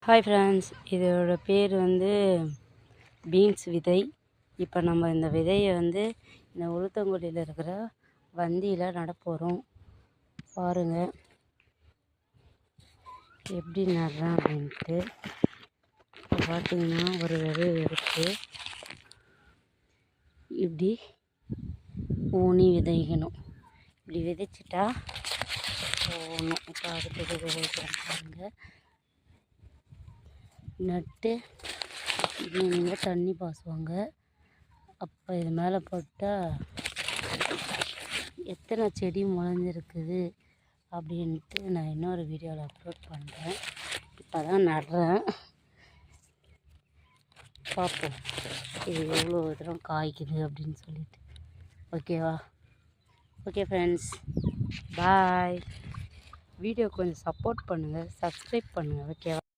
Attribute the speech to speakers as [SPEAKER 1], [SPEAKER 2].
[SPEAKER 1] Hi friends, இதோட பேர் வந்து பீன்ஸ் விதை. இப்போ நம்ம இந்த விதையை வந்து இந்த உளுத்தங்குடியில் இருக்கிற வந்தியில் நடப்போகிறோம். பாருங்கள் எப்படி நடுறேன் அப்படின்ட்டு. இப்போ பார்த்தீங்கன்னா ஒரு விதை இருக்குது, இப்படி ஊனி விதைக்கணும். இப்படி விதைச்சிட்டா போகணும். இப்போ அடுத்தது விதைக்கிறேன் பாருங்கள். நட்டு நீங்கள் தண்ணி பாசுவாங்க. அப்போ இது மேலே போட்டால் எத்தனை செடி முளைஞ்சிருக்குது அப்படின்ட்டு நான் இன்னொரு வீடியோவில் அப்லோட் பண்ணுறேன். இப்போ தான் நடுறேன், பார்ப்போம் இது எவ்வளோ தூரம் காய்க்குது அப்படின்னு சொல்லிட்டு. ஓகேவா? ஓகே ஃப்ரெண்ட்ஸ், பாய். வீடியோ கொஞ்சம் சப்போர்ட் பண்ணுங்கள், சப்ஸ்கிரைப் பண்ணுங்கள். ஓகேவா?